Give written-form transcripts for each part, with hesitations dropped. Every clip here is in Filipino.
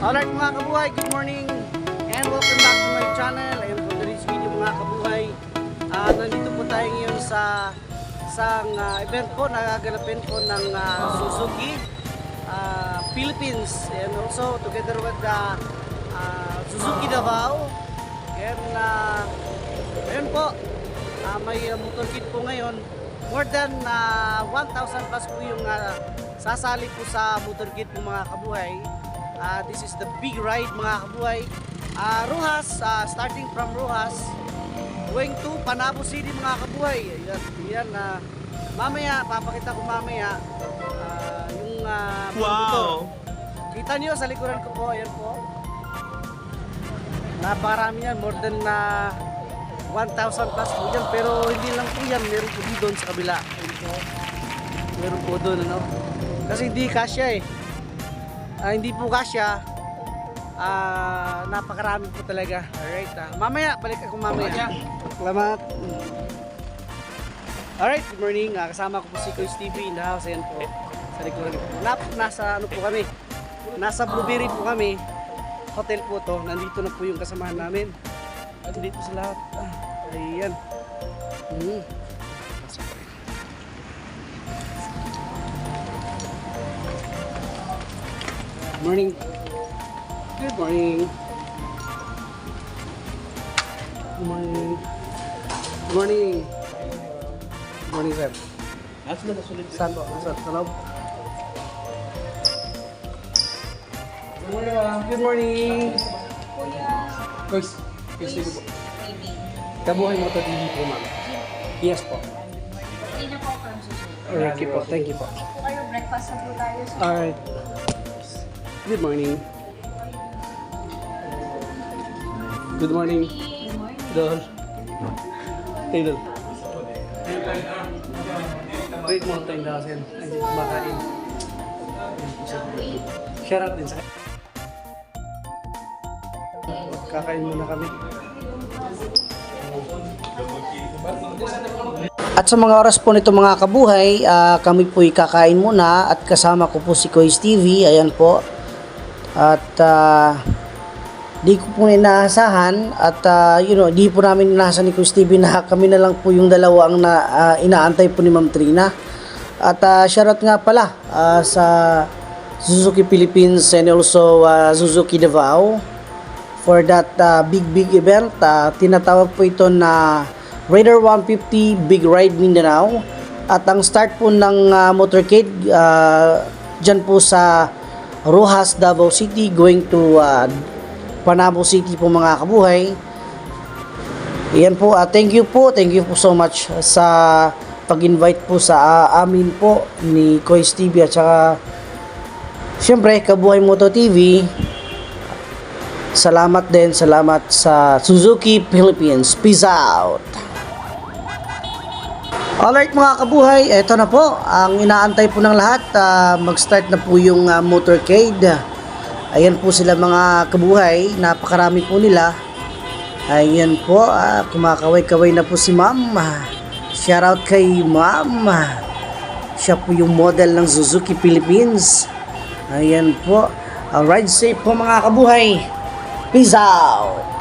Alright mga kabuhay, good morning and welcome back to my channel. Ayun po today's video mga kabuhay. Nandito po tayo ngayon sa isang event po na gaganapin po ng Suzuki Philippines, and also together with the Suzuki Davao. Ayun po, may motorkit po ngayon. More than 1,000 plus po yung sasali po sa motorkit po mga kabuhay. This is the big ride mga kabuhay. Rojas, starting from Rojas, going to Panabo City mga kabuhay. Yan, mamaya, papakita ko mamaya yung motor. Kita nyo sa likuran ko po, ayan po. Napakarami yan, more than 1,000 plus po yan. Pero hindi lang po yan, meron po doon sa kabila. Meron po doon, ano. Kasi hindi kasya eh. Hindi po kasya. Napakarami po talaga. Alright, mamaya, balik ako mamaya. Salamat. Alright, good morning. Kasama ko po si Coach TV in the house. Ayan po, sa likuran ko. Nasa ano po kami, nasa Blueberry po kami. Hotel po to. Nandito na po yung kasamahan namin. At dito sa lahat. Ayan. Morning. Good morning. Good morning. Good morning. Good morning, sir. Saan po? Saan? Sa loob? Good morning. Guys, TV po. Kabuhay mo to TV po, ma'am. Yes po. Hindi na po from Suzuki. Alright, po. Thank you po. Po kayo, breakfast na po tayo. Alright. Good morning. Good morning. Good morning. Idol. Idol. Great Mountain Dasen. Ay, kumakain. Shout out din sa kakain muna kami. At sa mga oras po nito mga kabuhay, kami po'y kakain muna at kasama ko po si Coach TV. Ayan po. At di ko po inaasahan at di po namin inaasahan ni Coach TV na kami na lang po yung dalawa ang inaantay po ni Ma'am Trina. At shoutout nga pala sa Suzuki Philippines and also Suzuki Davao for that big event. Tinatawag po ito na Raider 150 Big Ride Mindanao. At ang start po ng motorcade dyan po sa Rojas, Davao City, going to Panabo City po mga kabuhay. Ayan po, thank you po so much sa pag-invite po sa amin po ni Coach TV at saka syempre Kabuhay Moto TV. Salamat sa Suzuki Philippines. Peace out. Alright mga kabuhay, eto na po ang inaantay po ng lahat. Mag-start na po yung motorcade. Ayan po sila mga kabuhay, napakarami po nila. Ayan po, kumakaway-kaway na po si Ma'am. Shoutout kay Ma'am. Siya po yung model ng Suzuki Philippines. Ayan po, ride safe po mga kabuhay. Peace out.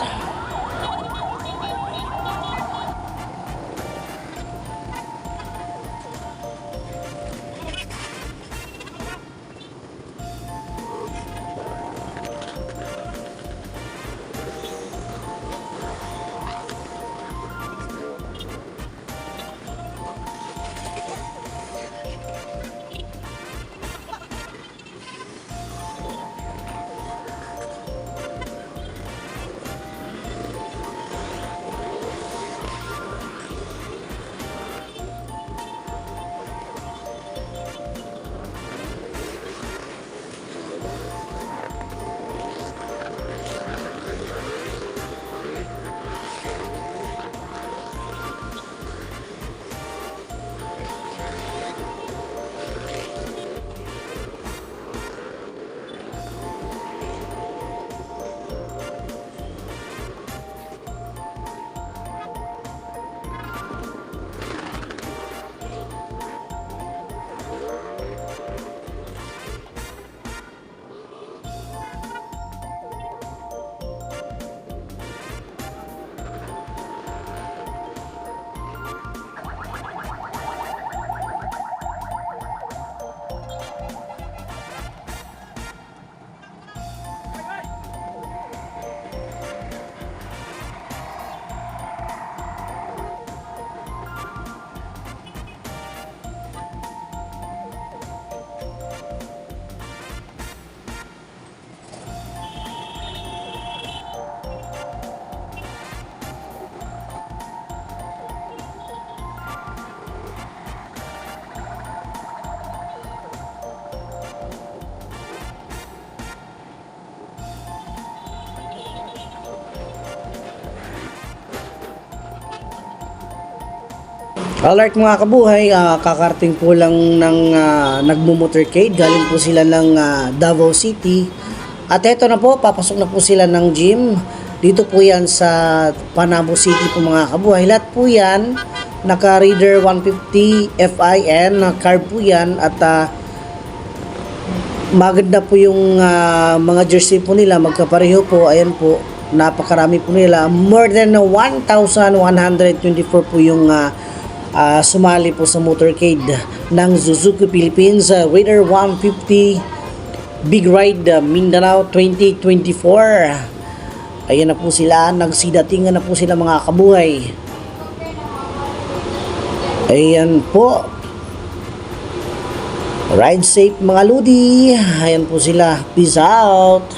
Alright mga kabuhay, kakarating po lang ng nagmo-motorcade. Galing po sila ng Davao City. At eto na po, papasok na po sila ng gym. Dito po yan sa Panabo City po mga kabuhay. Lahat po yan, naka-reader 150 FIN, carb po yan. At maganda po yung mga jersey po nila, magkapareho po. Ayan po, napakarami po nila. More than 1,124 po yung sumali po sa motorcade ng Suzuki Philippines Raider 150 Big Ride Mindanao 2024. Ayan na po sila, nagsidatingan na po sila mga kabuhay. Ayan po, ride safe mga ludi. Ayan po sila, peace out.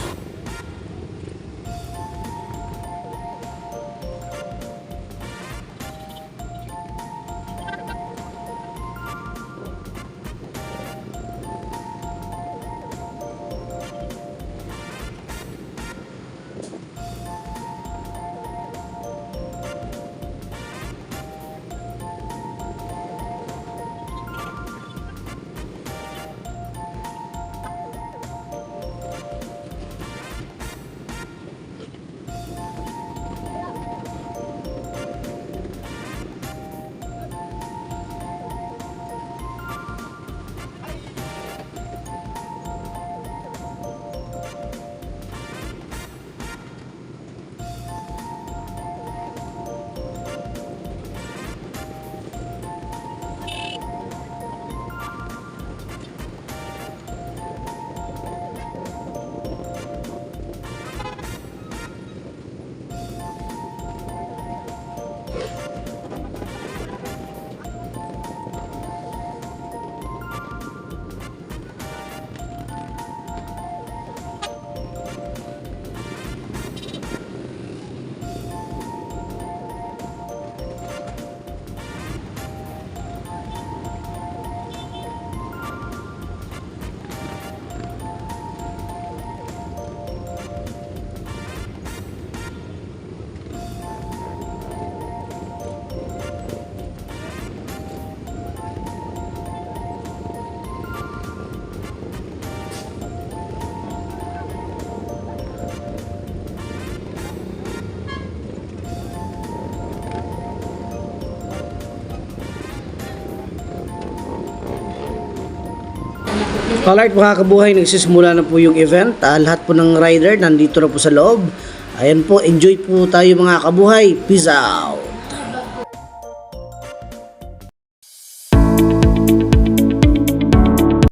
Alright mga kabuhay, nagsisimula na po yung event. Lahat po ng rider nandito na po sa loob. Ayan po, enjoy po tayo mga kabuhay. Peace out!